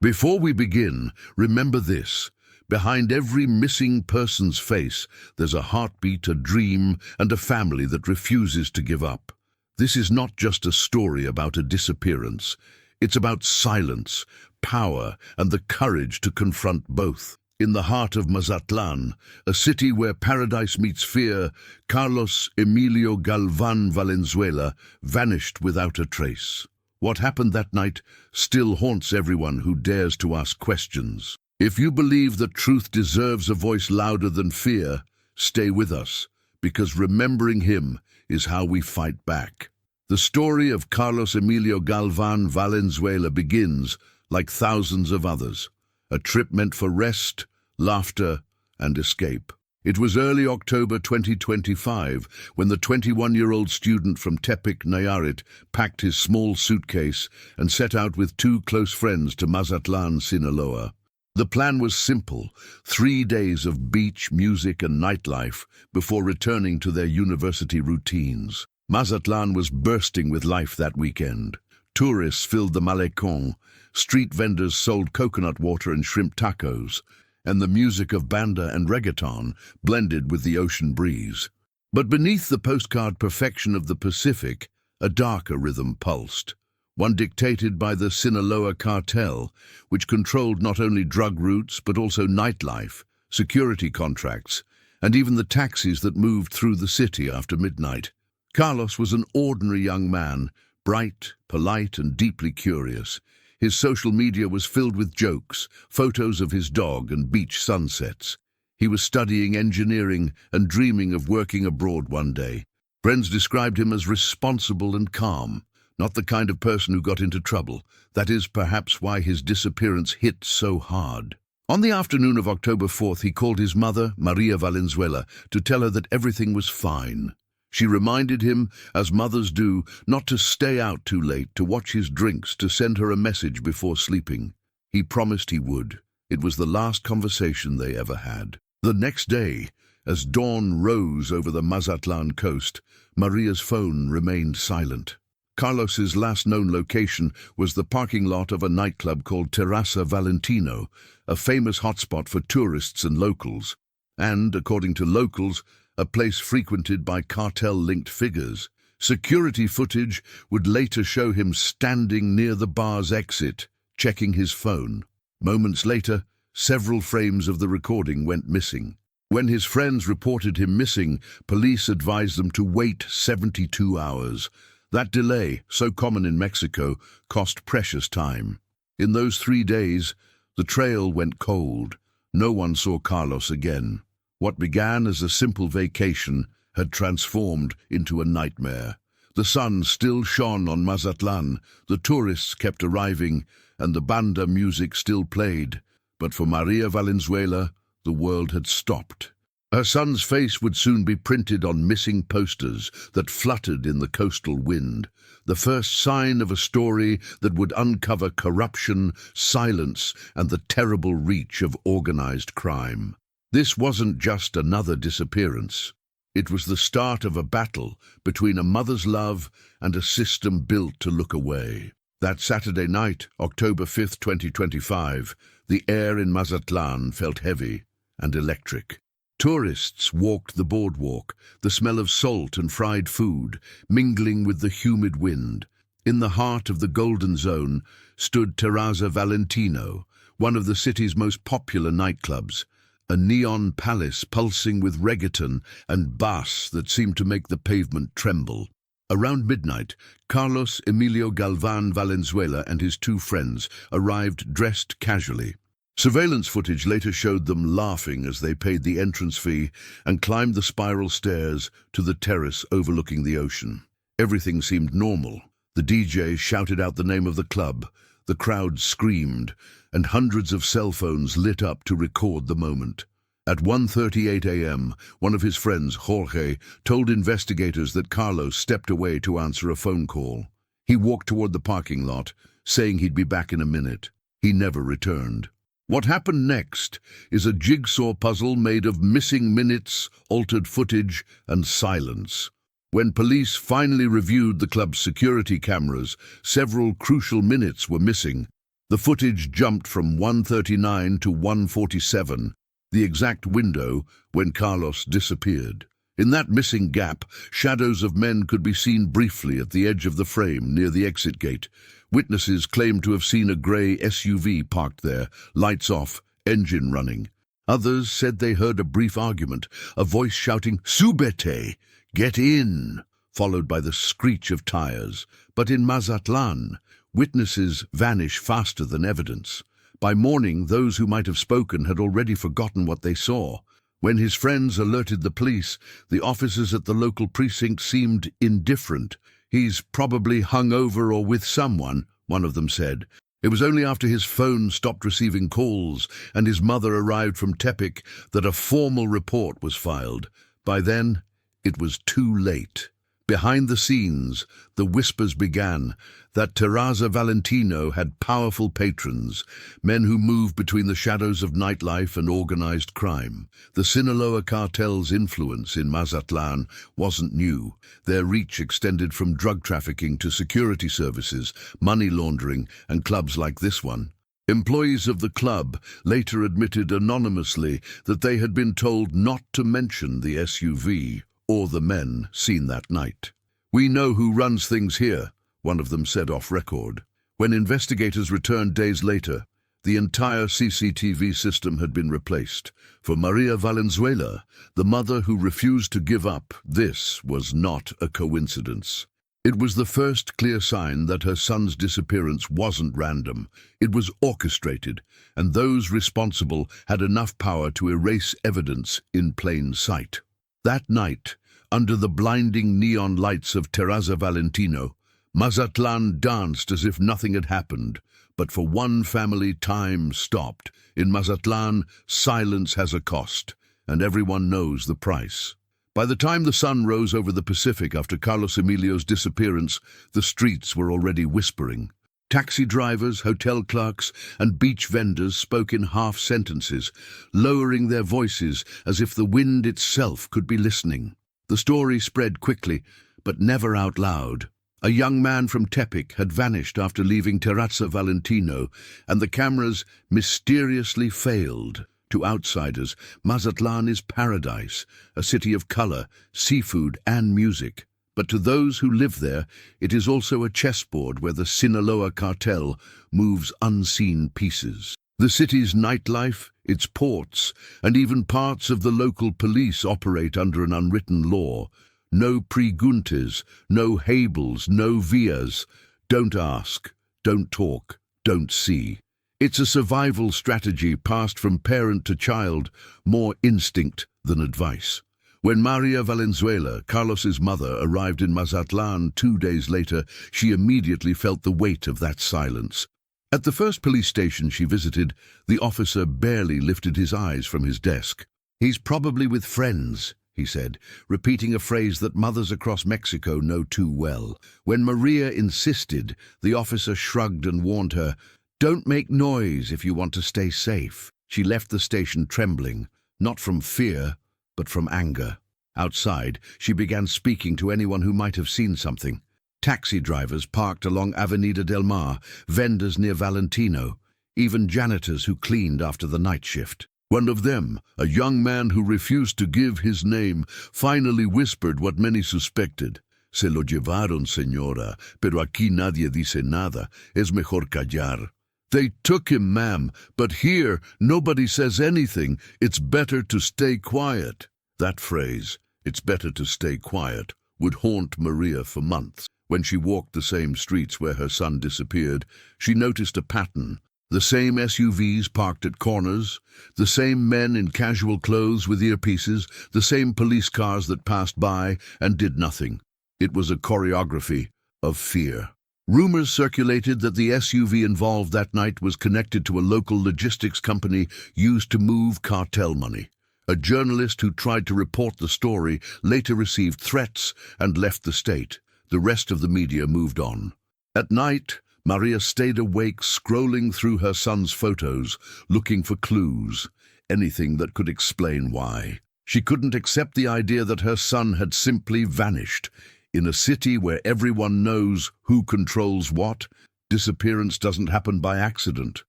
Before we begin, remember this. Behind every missing person's face, there's a heartbeat, a dream, and a family that refuses to give up. This is not just a story about a disappearance. It's about silence, power, and the courage to confront both. In the heart of Mazatlán, a city where paradise meets fear, Carlos Emilio Galván Valenzuela vanished without a trace. What happened that night still haunts everyone who dares to ask questions. If you believe that truth deserves a voice louder than fear, stay with us, because remembering him is how we fight back. The story of Carlos Emilio Galván Valenzuela begins, like thousands of others, a trip meant for rest, laughter, and escape. It was early October 2025 when the 21-year-old student from Tepic, Nayarit, packed his small suitcase and set out with two close friends to Mazatlán, Sinaloa. The plan was simple: 3 days of beach, music, and nightlife before returning to their university routines. Mazatlán was bursting with life that weekend. Tourists filled the malecón, street vendors sold coconut water and shrimp tacos, and the music of banda and reggaeton blended with the ocean breeze. But beneath the postcard perfection of the Pacific, a darker rhythm pulsed, one dictated by the Sinaloa Cartel, which controlled not only drug routes but also nightlife, security contracts, and even the taxis that moved through the city after midnight. Carlos was an ordinary young man, bright, polite, and deeply curious. His social media was filled with jokes, photos of his dog, and beach sunsets. He was studying engineering and dreaming of working abroad one day. Friends described him as responsible and calm, not the kind of person who got into trouble. That is perhaps why his disappearance hit so hard. On the afternoon of October 4th, he called his mother, Maria Valenzuela, to tell her that everything was fine. She reminded him, as mothers do, not to stay out too late, to watch his drinks, to send her a message before sleeping. He promised he would. It was the last conversation they ever had. The next day, as dawn rose over the Mazatlán coast, Maria's phone remained silent. Carlos's last known location was the parking lot of a nightclub called Terraza Valentino, a famous hotspot for tourists and locals, and, according to locals, a place frequented by cartel-linked figures. Security footage would later show him standing near the bar's exit, checking his phone. Moments later, several frames of the recording went missing. When his friends reported him missing, police advised them to wait 72 hours. That delay, so common in Mexico, cost precious time. In those 3 days, the trail went cold. No one saw Carlos again. What began as a simple vacation had transformed into a nightmare. The sun still shone on Mazatlán, the tourists kept arriving, and the banda music still played. But for Maria Valenzuela, the world had stopped. Her son's face would soon be printed on missing posters that fluttered in the coastal wind, the first sign of a story that would uncover corruption, silence, and the terrible reach of organized crime. This wasn't just another disappearance. It was the start of a battle between a mother's love and a system built to look away. That Saturday night, October 5th, 2025, the air in Mazatlán felt heavy and electric. Tourists walked the boardwalk, the smell of salt and fried food mingling with the humid wind. In the heart of the Golden Zone stood Terraza Valentino, one of the city's most popular nightclubs, a neon palace pulsing with reggaeton and bass that seemed to make the pavement tremble. Around midnight, Carlos Emilio Galván Valenzuela and his two friends arrived dressed casually. Surveillance footage later showed them laughing as they paid the entrance fee and climbed the spiral stairs to the terrace overlooking the ocean. Everything seemed normal. The DJ shouted out the name of the club, the crowd screamed, and hundreds of cell phones lit up to record the moment. At 1:38 a.m., one of his friends, Jorge, told investigators that Carlos stepped away to answer a phone call. He walked toward the parking lot, saying he'd be back in a minute. He never returned. What happened next is a jigsaw puzzle made of missing minutes, altered footage, and silence. When police finally reviewed the club's security cameras, several crucial minutes were missing. The footage jumped from 1:39 to 1:47, the exact window when Carlos disappeared. In that missing gap, shadows of men could be seen briefly at the edge of the frame near the exit gate. Witnesses claimed to have seen a grey SUV parked there, lights off, engine running. Others said they heard a brief argument, a voice shouting, "Subete! Get in!" followed by the screech of tires. But in Mazatlán, witnesses vanish faster than evidence. By morning, those who might have spoken had already forgotten what they saw. When his friends alerted the police, the officers at the local precinct seemed indifferent. "He's probably hungover or with someone," one of them said. It was only after his phone stopped receiving calls and his mother arrived from Tepic that a formal report was filed. By then, it was too late. Behind the scenes, the whispers began that Terraza Valentino had powerful patrons, men who moved between the shadows of nightlife and organized crime. The Sinaloa Cartel's influence in Mazatlán wasn't new. Their reach extended from drug trafficking to security services, money laundering, and clubs like this one. Employees of the club later admitted anonymously that they had been told not to mention the SUV or the men seen that night. "We know who runs things here," one of them said off record. When investigators returned days later, the entire CCTV system had been replaced. For Maria Valenzuela, the mother who refused to give up, this was not a coincidence. It was the first clear sign that her son's disappearance wasn't random. It was orchestrated, and those responsible had enough power to erase evidence in plain sight. That night, under the blinding neon lights of Terraza Valentino, Mazatlán danced as if nothing had happened. But for one family, time stopped. In Mazatlán, silence has a cost, and everyone knows the price. By the time the sun rose over the Pacific after Carlos Emilio's disappearance, the streets were already whispering. Taxi drivers, hotel clerks, and beach vendors spoke in half-sentences, lowering their voices as if the wind itself could be listening. The story spread quickly, but never out loud. A young man from Tepic had vanished after leaving Terraza Valentino, and the cameras mysteriously failed. To outsiders, Mazatlán is paradise, a city of color, seafood, and music. But to those who live there, it is also a chessboard where the Sinaloa Cartel moves unseen pieces. The city's nightlife, its ports, and even parts of the local police operate under an unwritten law. No preguntas, no hables, no vias. Don't ask, don't talk, don't see. It's a survival strategy passed from parent to child, more instinct than advice. When Maria Valenzuela, Carlos's mother, arrived in Mazatlán 2 days later, she immediately felt the weight of that silence. At the first police station she visited, the officer barely lifted his eyes from his desk. "He's probably with friends," he said, repeating a phrase that mothers across Mexico know too well. When Maria insisted, the officer shrugged and warned her, "Don't make noise if you want to stay safe." She left the station trembling, not from fear, but from anger. Outside, she began speaking to anyone who might have seen something. Taxi drivers parked along Avenida del Mar, vendors near Valentino, even janitors who cleaned after the night shift. One of them, a young man who refused to give his name, finally whispered what many suspected. "Se lo llevaron, señora, pero aquí nadie dice nada. Es mejor callar." "They took him, ma'am, but here nobody says anything. It's better to stay quiet." That phrase, "it's better to stay quiet," would haunt Maria for months. When she walked the same streets where her son disappeared, she noticed a pattern. The same SUVs parked at corners, the same men in casual clothes with earpieces, the same police cars that passed by and did nothing. It was a choreography of fear. Rumors circulated that the SUV involved that night was connected to a local logistics company used to move cartel money. A journalist who tried to report the story later received threats and left the state. The rest of the media moved on. At night, Maria stayed awake, scrolling through her son's photos, looking for clues, anything that could explain why. She couldn't accept the idea that her son had simply vanished. In a city where everyone knows who controls what, Disappearance doesn't happen by accident.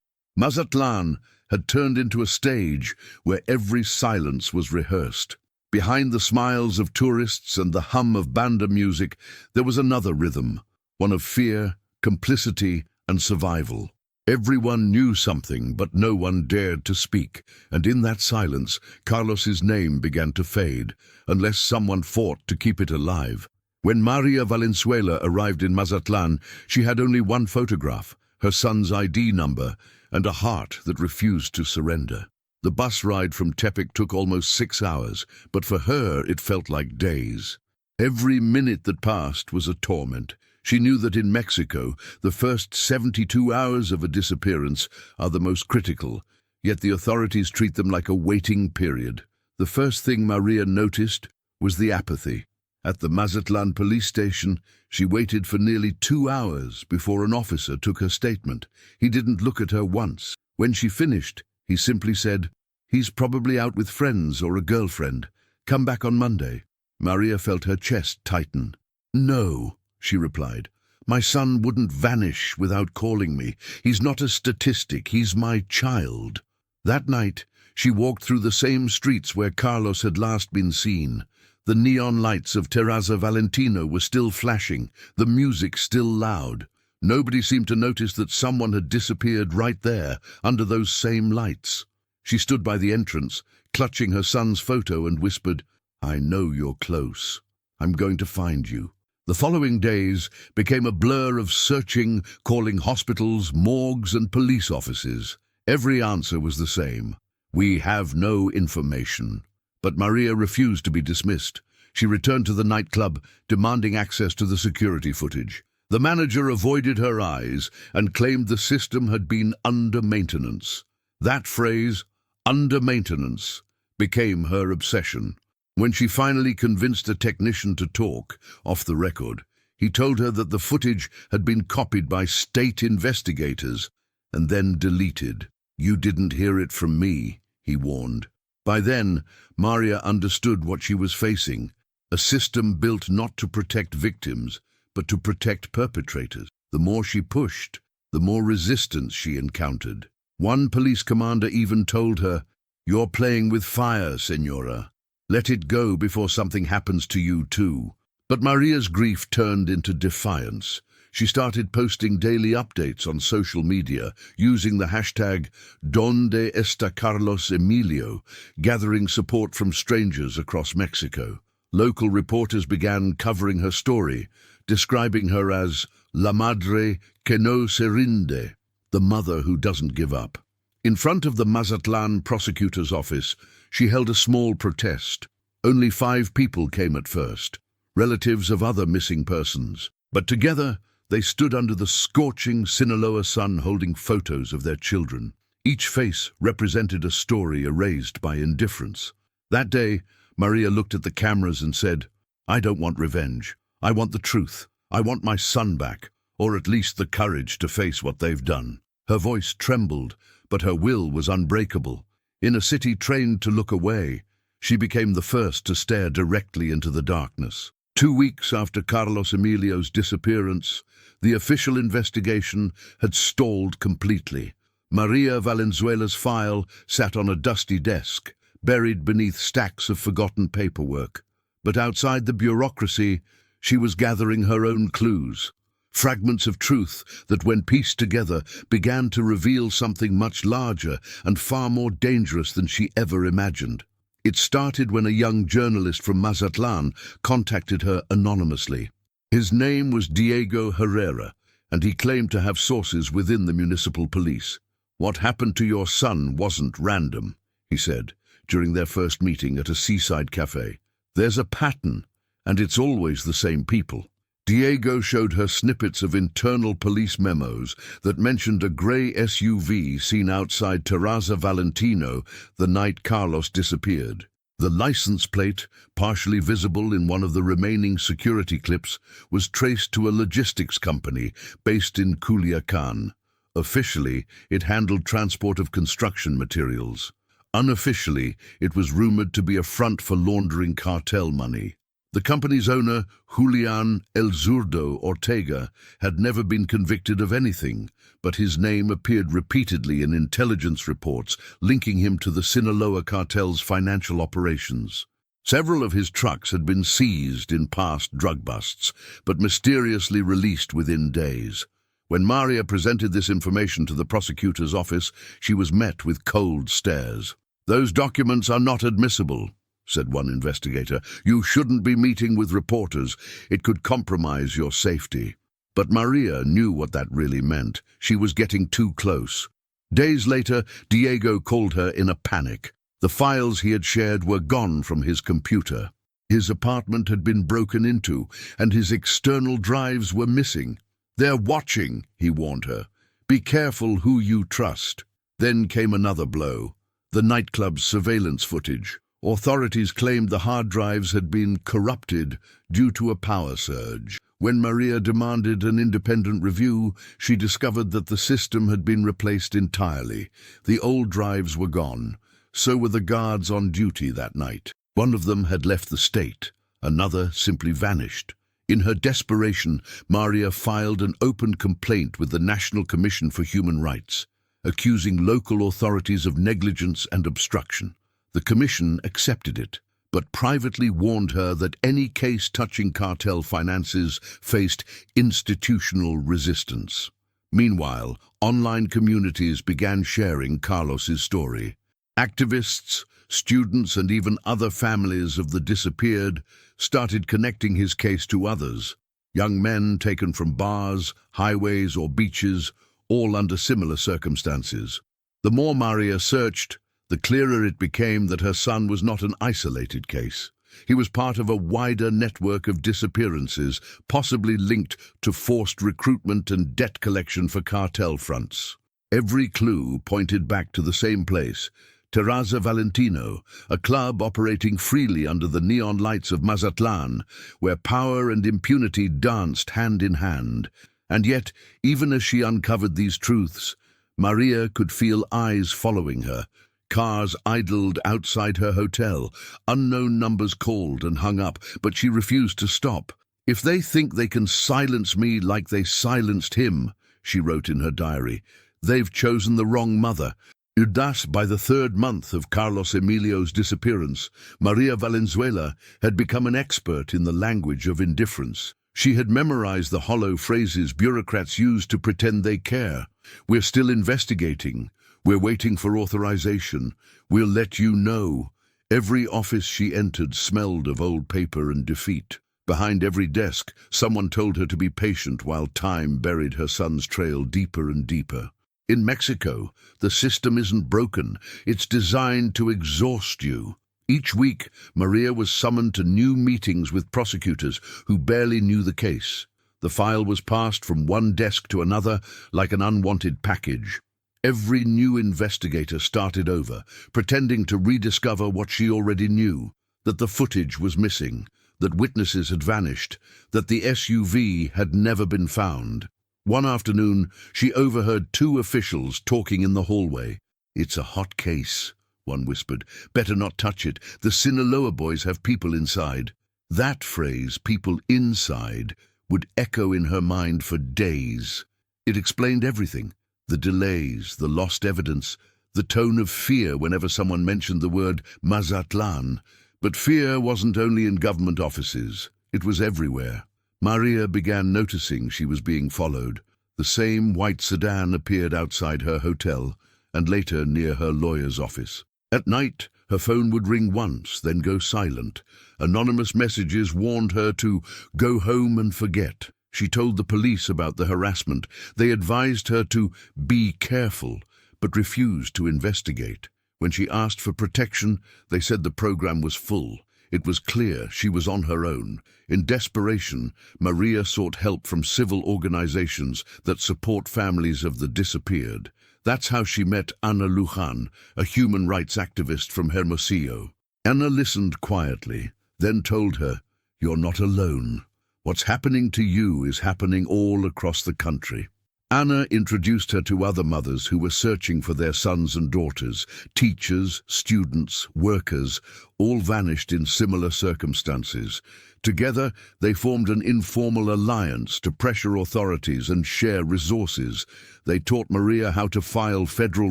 Mazatlán had turned into a stage where every silence was rehearsed. Behind the smiles of tourists and the hum of banda music, there was another rhythm, one of fear, complicity, and survival. Everyone knew something, but no one dared to speak, and in that silence, Carlos's name began to fade, unless someone fought to keep it alive. When Maria Valenzuela arrived in Mazatlán, she had only one photograph, her son's ID number, and a heart that refused to surrender. The bus ride from Tepic took almost 6 hours, but for her it felt like days. Every minute that passed was a torment. She knew that in Mexico, the first 72 hours of a disappearance are the most critical, yet the authorities treat them like a waiting period. The first thing Maria noticed was the apathy. At the Mazatlán police station, she waited for nearly 2 hours before an officer took her statement. He didn't look at her once. When she finished, he simply said, "He's probably out with friends or a girlfriend. Come back on Monday." Maria felt her chest tighten. "No," she replied. "My son wouldn't vanish without calling me. He's not a statistic, he's my child." That night, she walked through the same streets where Carlos had last been seen. The neon lights of Terraza Valentino were still flashing, the music still loud. Nobody seemed to notice that someone had disappeared right there, under those same lights. She stood by the entrance, clutching her son's photo, and whispered, "I know you're close. I'm going to find you." The following days became a blur of searching, calling hospitals, morgues, and police offices. Every answer was the same: "We have no information." But Maria refused to be dismissed. She returned to the nightclub, demanding access to the security footage. The manager avoided her eyes and claimed the system had been under maintenance. That phrase, under maintenance, became her obsession. When she finally convinced a technician to talk, off the record, he told her that the footage had been copied by state investigators and then deleted. "You didn't hear it from me," he warned. By then, Maria understood what she was facing, a system built not to protect victims, but to protect perpetrators. The more she pushed, the more resistance she encountered. One police commander even told her, "You're playing with fire, Senora. Let it go before something happens to you too." But Maria's grief turned into defiance. She started posting daily updates on social media, using the hashtag "Donde está Carlos Emilio," gathering support from strangers across Mexico. Local reporters began covering her story, describing her as "La madre que no se rinde," the mother who doesn't give up. In front of the Mazatlán prosecutor's office, she held a small protest. Only 5 people came at first, relatives of other missing persons. But together, they stood under the scorching Sinaloa sun holding photos of their children. Each face represented a story erased by indifference. That day, Maria looked at the cameras and said, "I don't want revenge. I want the truth. I want my son back, or at least the courage to face what they've done." Her voice trembled, but her will was unbreakable. In a city trained to look away, she became the first to stare directly into the darkness. 2 weeks after Carlos Emilio's disappearance, the official investigation had stalled completely. Maria Valenzuela's file sat on a dusty desk, buried beneath stacks of forgotten paperwork. But outside the bureaucracy, she was gathering her own clues. Fragments of truth that, when pieced together, began to reveal something much larger and far more dangerous than she ever imagined. It started when a young journalist from Mazatlán contacted her anonymously. His name was Diego Herrera, and he claimed to have sources within the municipal police. "What happened to your son wasn't random," he said, during their first meeting at a seaside cafe. "There's a pattern, and it's always the same people." Diego showed her snippets of internal police memos that mentioned a grey SUV seen outside Terraza Valentino the night Carlos disappeared. The license plate, partially visible in one of the remaining security clips, was traced to a logistics company based in Culiacan. Officially, it handled transport of construction materials. Unofficially, it was rumored to be a front for laundering cartel money. The company's owner, Julian El Zurdo Ortega, had never been convicted of anything, but his name appeared repeatedly in intelligence reports linking him to the Sinaloa Cartel's financial operations. Several of his trucks had been seized in past drug busts, but mysteriously released within days. When Maria presented this information to the prosecutor's office, she was met with cold stares. "Those documents are not admissible," said one investigator. "You shouldn't be meeting with reporters. It could compromise your safety." But Maria knew what that really meant. She was getting too close. Days later, Diego called her in a panic. The files he had shared were gone from his computer. His apartment had been broken into, and his external drives were missing. "They're watching," he warned her. "Be careful who you trust." Then came another blow. The nightclub's surveillance footage. Authorities claimed the hard drives had been corrupted due to a power surge. When Maria demanded an independent review, she discovered that the system had been replaced entirely. The old drives were gone. So were the guards on duty that night. One of them had left the state. Another simply vanished. In her desperation, Maria filed an open complaint with the National Commission for Human Rights, accusing local authorities of negligence and obstruction. The commission accepted it, but privately warned her that any case touching cartel finances faced institutional resistance. Meanwhile, online communities began sharing Carlos's story. Activists, students, and even other families of the disappeared started connecting his case to others. Young men taken from bars, highways, or beaches, all under similar circumstances. The more Maria searched, the clearer it became that her son was not an isolated case. He was part of a wider network of disappearances, possibly linked to forced recruitment and debt collection for cartel fronts. Every clue pointed back to the same place, Terraza Valentino, a club operating freely under the neon lights of Mazatlán, where power and impunity danced hand in hand. And yet, even as she uncovered these truths, Maria could feel eyes following her. Cars idled outside her hotel. Unknown numbers called and hung up, but she refused to stop. "If they think they can silence me like they silenced him," she wrote in her diary, "they've chosen the wrong mother." Thus, by the third month of Carlos Emilio's disappearance, Maria Valenzuela had become an expert in the language of indifference. She had memorized the hollow phrases bureaucrats use to pretend they care. "We're still investigating. We're waiting for authorization. We'll let you know." Every office she entered smelled of old paper and defeat. Behind every desk, someone told her to be patient while time buried her son's trail deeper and deeper. In Mexico, the system isn't broken. It's designed to exhaust you. Each week, Maria was summoned to new meetings with prosecutors who barely knew the case. The file was passed from one desk to another like an unwanted package. Every new investigator started over, pretending to rediscover what she already knew, that the footage was missing, that witnesses had vanished, that the SUV had never been found. One afternoon, she overheard two officials talking in the hallway. "It's a hot case," one whispered. "Better not touch it. The Sinaloa boys have people inside." That phrase, "people inside," would echo in her mind for days. It explained everything. The delays, the lost evidence, the tone of fear whenever someone mentioned the word Mazatlán. But fear wasn't only in government offices. It was everywhere. Maria began noticing she was being followed. The same white sedan appeared outside her hotel, and later near her lawyer's office. At night, her phone would ring once, then go silent. Anonymous messages warned her to go home and forget. She told the police about the harassment. They advised her to be careful, but refused to investigate. When she asked for protection, they said the program was full. It was clear she was on her own. In desperation, Maria sought help from civil organizations that support families of the disappeared. That's how she met Ana Lujan, a human rights activist from Hermosillo. Ana listened quietly, then told her, "You're not alone. What's happening to you is happening all across the country." Anna introduced her to other mothers who were searching for their sons and daughters. Teachers, students, workers, all vanished in similar circumstances. Together, they formed an informal alliance to pressure authorities and share resources. They taught Maria how to file federal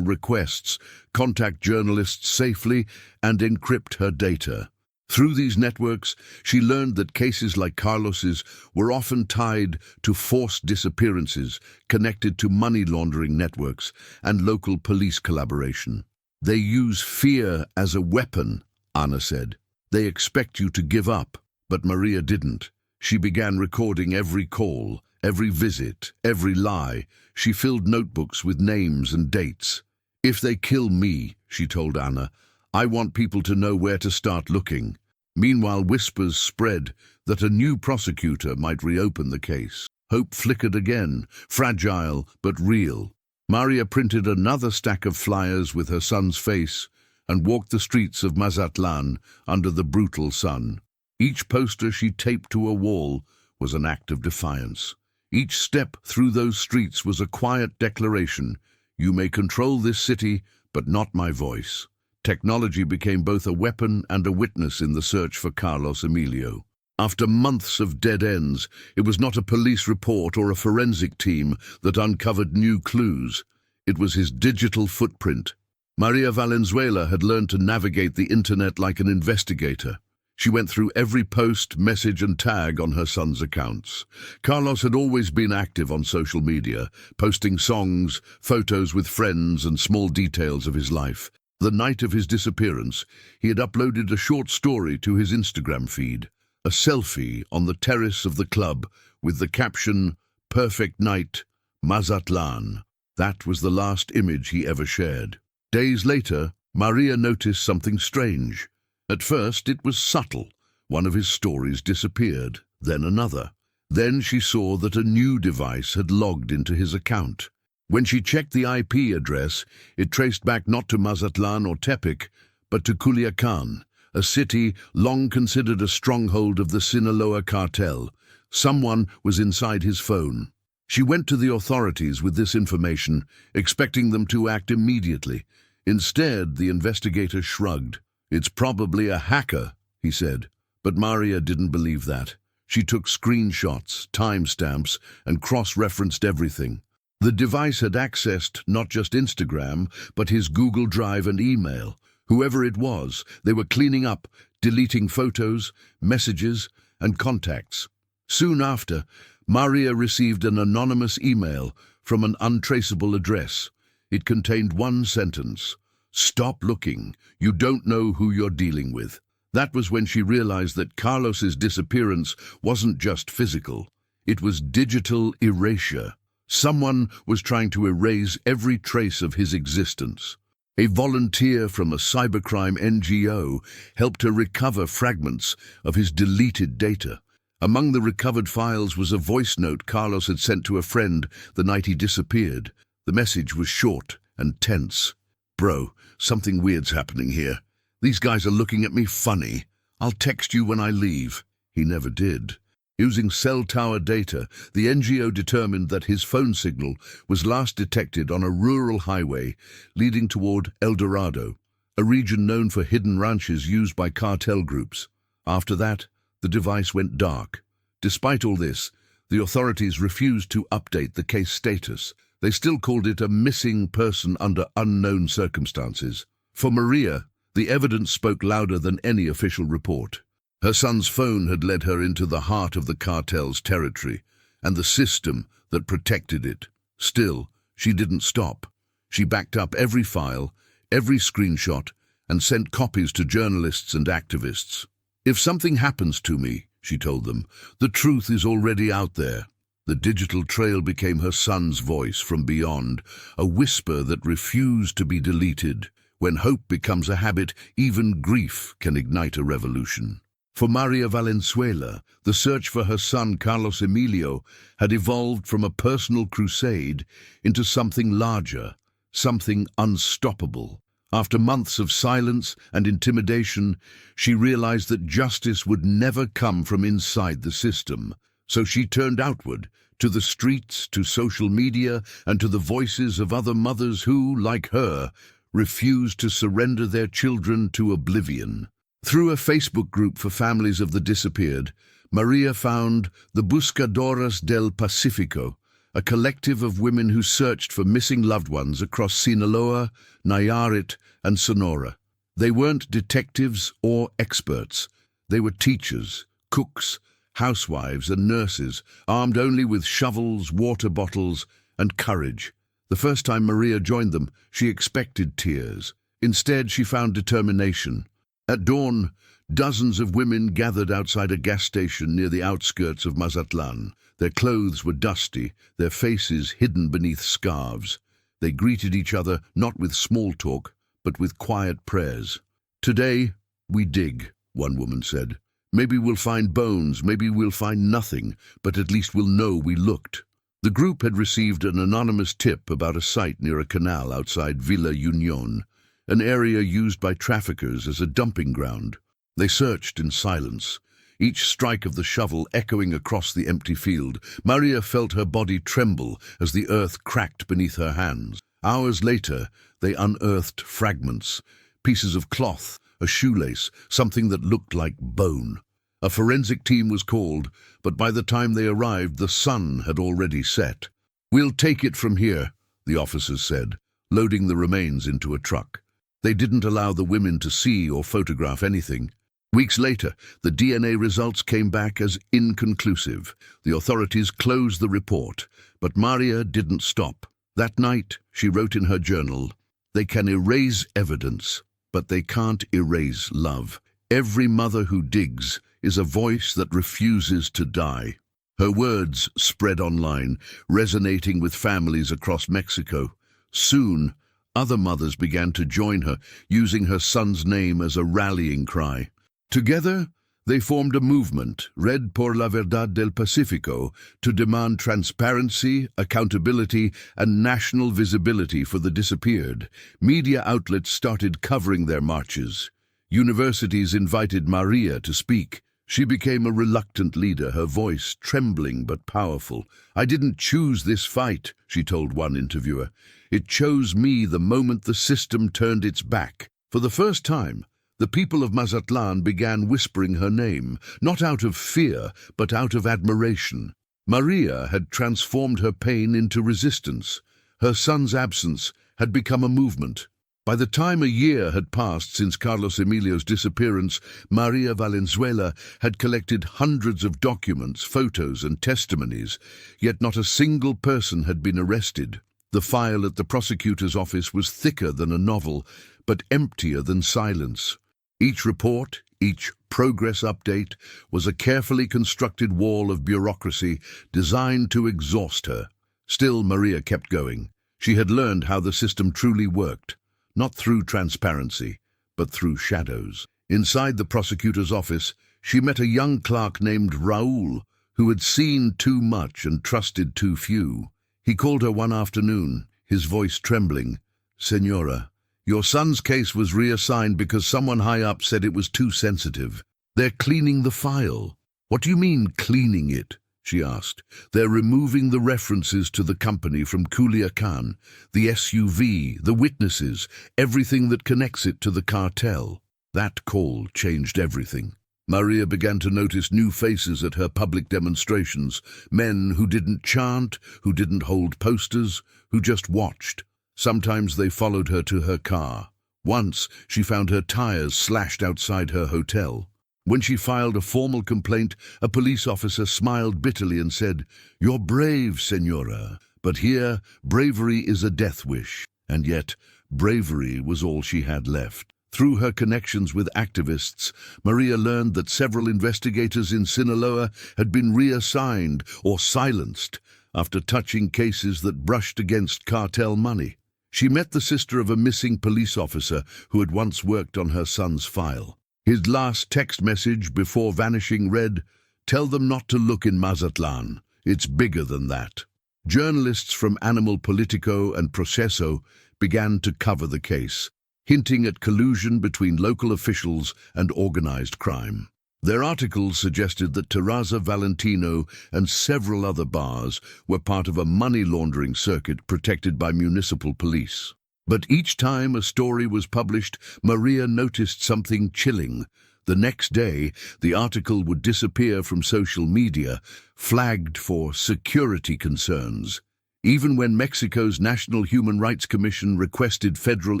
requests, contact journalists safely, and encrypt her data. Through these networks, she learned that cases like Carlos's were often tied to forced disappearances connected to money laundering networks and local police collaboration. They use fear as a weapon, Anna said. They expect you to give up, but Maria didn't. She began recording every call, every visit, every lie. She filled notebooks with names and dates. If they kill me, she told Anna, I want people to know where to start looking. Meanwhile, whispers spread that a new prosecutor might reopen the case. Hope flickered again, fragile but real. Maria printed another stack of flyers with her son's face and walked the streets of Mazatlán under the brutal sun. Each poster she taped to a wall was an act of defiance. Each step through those streets was a quiet declaration: you may control this city, but not my voice. Technology became both a weapon and a witness in the search for Carlos Emilio. After months of dead ends, it was not a police report or a forensic team that uncovered new clues. It was his digital footprint. Maria Valenzuela had learned to navigate the internet like an investigator. She went through every post, message, and tag on her son's accounts. Carlos had always been active on social media, posting songs, photos with friends, and small details of his life. The night of his disappearance, he had uploaded a short story to his Instagram feed, a selfie on the terrace of the club with the caption, "Perfect night, Mazatlán." That was the last image he ever shared. Days later, Maria noticed something strange. At first, it was subtle. One of his stories disappeared, then another. Then she saw that a new device had logged into his account. When she checked the IP address, it traced back not to Mazatlán or Tepic, but to Culiacán, a city long considered a stronghold of the Sinaloa Cartel. Someone was inside his phone. She went to the authorities with this information, expecting them to act immediately. Instead, the investigator shrugged. "It's probably a hacker," he said. But Maria didn't believe that. She took screenshots, timestamps, and cross-referenced everything. The device had accessed not just Instagram, but his Google Drive and email. Whoever it was, they were cleaning up, deleting photos, messages, and contacts. Soon after, Maria received an anonymous email from an untraceable address. It contained one sentence: "Stop looking. You don't know who you're dealing with." That was when she realized that Carlos's disappearance wasn't just physical. It was digital erasure. Someone was trying to erase every trace of his existence. A volunteer from a cybercrime NGO helped her recover fragments of his deleted data. Among the recovered files was a voice note Carlos had sent to a friend the night he disappeared. The message was short and tense. "Bro, something weird's happening here. These guys are looking at me funny. I'll text you when I leave." He never did. Using cell tower data, the NGO determined that his phone signal was last detected on a rural highway leading toward El Dorado, a region known for hidden ranches used by cartel groups. After that, the device went dark. Despite all this, the authorities refused to update the case status. They still called it a missing person under unknown circumstances. For Maria, the evidence spoke louder than any official report. Her son's phone had led her into the heart of the cartel's territory and the system that protected it. Still, she didn't stop. She backed up every file, every screenshot, and sent copies to journalists and activists. "If something happens to me," she told them, "the truth is already out there." The digital trail became her son's voice from beyond, a whisper that refused to be deleted. When hope becomes a habit, even grief can ignite a revolution. For Maria Valenzuela, the search for her son Carlos Emilio had evolved from a personal crusade into something larger, something unstoppable. After months of silence and intimidation, she realized that justice would never come from inside the system. So she turned outward to the streets, to social media, and to the voices of other mothers who, like her, refused to surrender their children to oblivion. Through a Facebook group for families of the disappeared, Maria found the Buscadoras del Pacifico, a collective of women who searched for missing loved ones across Sinaloa, Nayarit, and Sonora. They weren't detectives or experts. They were teachers, cooks, housewives, and nurses, armed only with shovels, water bottles, and courage. The first time Maria joined them, she expected tears. Instead, she found determination. At dawn, dozens of women gathered outside a gas station near the outskirts of Mazatlán. Their clothes were dusty, their faces hidden beneath scarves. They greeted each other not with small talk, but with quiet prayers. "Today, we dig," one woman said. "Maybe we'll find bones, maybe we'll find nothing, but at least we'll know we looked." The group had received an anonymous tip about a site near a canal outside Villa Union, an area used by traffickers as a dumping ground. They searched in silence, each strike of the shovel echoing across the empty field. Maria felt her body tremble as the earth cracked beneath her hands. Hours later, they unearthed fragments, pieces of cloth, a shoelace, something that looked like bone. A forensic team was called, but by the time they arrived, the sun had already set. "We'll take it from here," the officers said, loading the remains into a truck. They didn't allow the women to see or photograph anything. Weeks later, the DNA results came back as inconclusive. The authorities closed the report, but Maria didn't stop. That night, she wrote in her journal, "They can erase evidence, but they can't erase love. Every mother who digs is a voice that refuses to die." Her words spread online, resonating with families across Mexico. Soon, other mothers began to join her, using her son's name as a rallying cry. Together, they formed a movement, Red por la Verdad del Pacífico, to demand transparency, accountability, and national visibility for the disappeared. Media outlets started covering their marches. Universities invited Maria to speak. She became a reluctant leader, her voice trembling but powerful. "I didn't choose this fight," she told one interviewer. "It chose me the moment the system turned its back." For the first time, the people of Mazatlán began whispering her name, not out of fear, but out of admiration. Maria had transformed her pain into resistance. Her son's absence had become a movement. By the time a year had passed since Carlos Emilio's disappearance, Maria Valenzuela had collected hundreds of documents, photos, and testimonies, yet not a single person had been arrested. The file at the prosecutor's office was thicker than a novel, but emptier than silence. Each report, each progress update, was a carefully constructed wall of bureaucracy designed to exhaust her. Still, Maria kept going. She had learned how the system truly worked, not through transparency, but through shadows. Inside the prosecutor's office, she met a young clerk named Raúl, who had seen too much and trusted too few. He called her one afternoon, his voice trembling. "Señora, your son's case was reassigned because someone high up said it was too sensitive. They're cleaning the file." "What do you mean, cleaning it?" she asked. "They're removing the references to the company from Culiacán, the SUV, the witnesses, everything that connects it to the cartel." That call changed everything. Maria began to notice new faces at her public demonstrations, men who didn't chant, who didn't hold posters, who just watched. Sometimes they followed her to her car. Once, she found her tires slashed outside her hotel. When she filed a formal complaint, a police officer smiled bitterly and said, "You're brave, Señora, but here, bravery is a death wish." And yet, bravery was all she had left. Through her connections with activists, Maria learned that several investigators in Sinaloa had been reassigned or silenced after touching cases that brushed against cartel money. She met the sister of a missing police officer who had once worked on her son's file. His last text message before vanishing read, "Tell them not to look in Mazatlán. It's bigger than that." Journalists from Animal Politico and Proceso began to cover the case, hinting at collusion between local officials and organized crime. Their articles suggested that Terraza Valentino and several other bars were part of a money laundering circuit protected by municipal police. But each time a story was published, Maria noticed something chilling. The next day, the article would disappear from social media, flagged for security concerns. Even when Mexico's National Human Rights Commission requested federal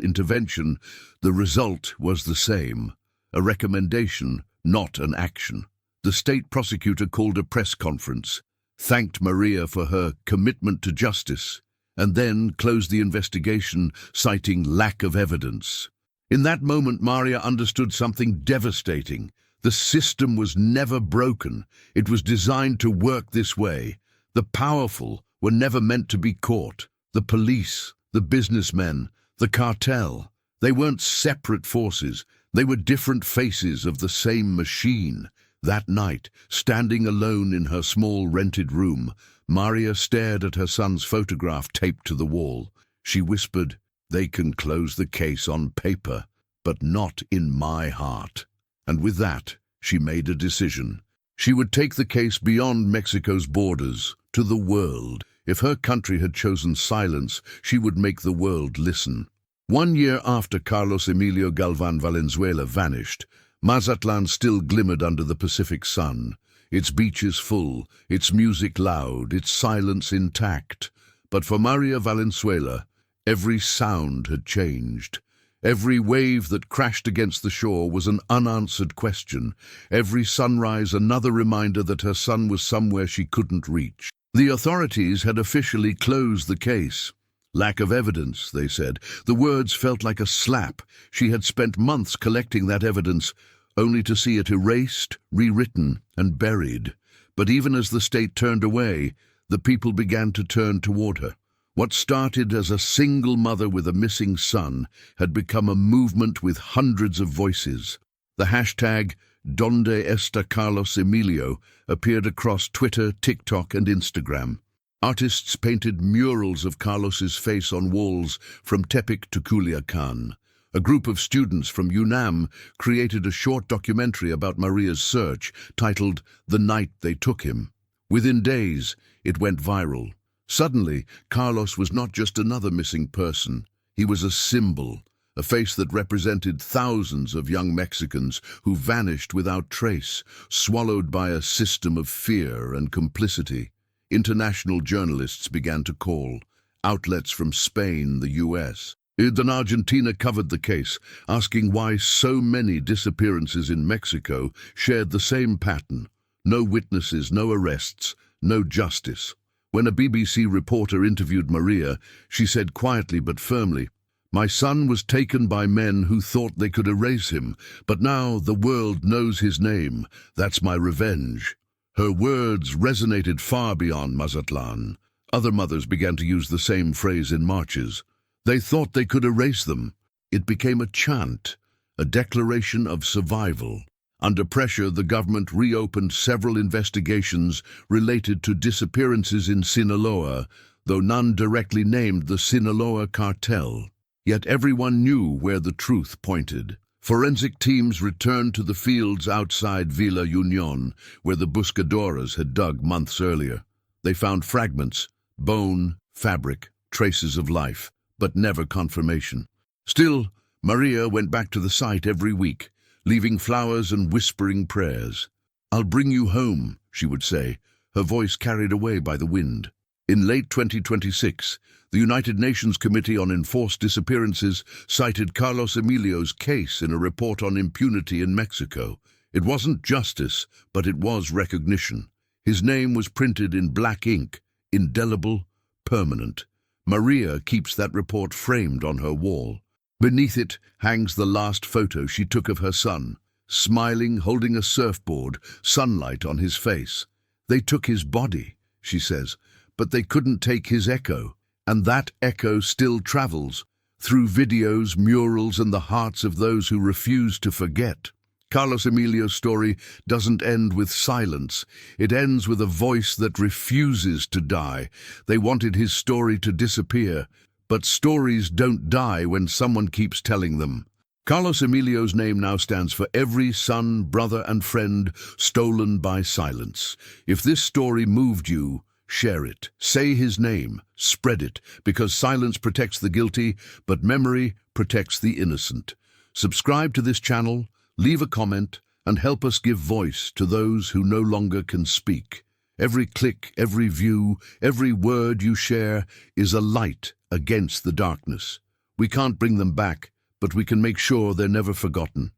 intervention, the result was the same: a recommendation, not an action. The state prosecutor called a press conference, thanked Maria for her commitment to justice, and then closed the investigation, citing lack of evidence. In that moment, Maria understood something devastating. The system was never broken. It was designed to work this way. The powerful were never meant to be caught. The police, the businessmen, the cartel, they weren't separate forces. They were different faces of the same machine. That night, standing alone in her small rented room, Maria stared at her son's photograph taped to the wall. She whispered, "They can close the case on paper, but not in my heart." And with that, she made a decision. She would take the case beyond Mexico's borders, to the world. If her country had chosen silence, she would make the world listen. 1 year after Carlos Emilio Galván Valenzuela vanished, Mazatlán still glimmered under the Pacific sun, its beaches full, its music loud, its silence intact. But for Maria Valenzuela, every sound had changed. Every wave that crashed against the shore was an unanswered question. Every sunrise another reminder that her son was somewhere she couldn't reach. The authorities had officially closed the case. Lack of evidence, they said. The words felt like a slap. She had spent months collecting that evidence, only to see it erased, rewritten, and buried. But even as the state turned away, the people began to turn toward her. What started as a single mother with a missing son had become a movement with hundreds of voices. The hashtag "Donde está Carlos Emilio" appeared across Twitter, TikTok, and Instagram. Artists painted murals of Carlos's face on walls from Tepic to Culiacan. A group of students from UNAM created a short documentary about Maria's search, titled "The Night They Took Him." Within days, it went viral. Suddenly, Carlos was not just another missing person. He was a symbol, a face that represented thousands of young Mexicans who vanished without trace, swallowed by a system of fear and complicity. International journalists began to call. Outlets from Spain, the US, and Argentina covered the case, asking why so many disappearances in Mexico shared the same pattern. No witnesses, no arrests, no justice. When a BBC reporter interviewed Maria, she said quietly but firmly, "My son was taken by men who thought they could erase him, but now the world knows his name. That's my revenge." Her words resonated far beyond Mazatlán. Other mothers began to use the same phrase in marches. They thought they could erase them. It became a chant, a declaration of survival. Under pressure, the government reopened several investigations related to disappearances in Sinaloa, though none directly named the Sinaloa Cartel. Yet everyone knew where the truth pointed. Forensic teams returned to the fields outside Villa Union, where the buscadoras had dug months earlier. They found fragments, bone, fabric, traces of life, but never confirmation. Still, Maria went back to the site every week, leaving flowers and whispering prayers. "I'll bring you home," she would say, her voice carried away by the wind. In late 2026, the United Nations Committee on Enforced Disappearances cited Carlos Emilio's case in a report on impunity in Mexico. It wasn't justice, but it was recognition. His name was printed in black ink, indelible, permanent. Maria keeps that report framed on her wall. Beneath it hangs the last photo she took of her son, smiling, holding a surfboard, sunlight on his face. "They took his body," she says, "but they couldn't take his echo. And that echo still travels, through videos, murals, and the hearts of those who refuse to forget." Carlos Emilio's story doesn't end with silence. It ends with a voice that refuses to die. They wanted his story to disappear, but stories don't die when someone keeps telling them. Carlos Emilio's name now stands for every son, brother, and friend stolen by silence. If this story moved you, share it. Say his name. Spread it, because silence protects the guilty, but memory protects the innocent. Subscribe to this channel, leave a comment, and help us give voice to those who no longer can speak. Every click, every view, every word you share is a light against the darkness. We can't bring them back, but we can make sure they're never forgotten.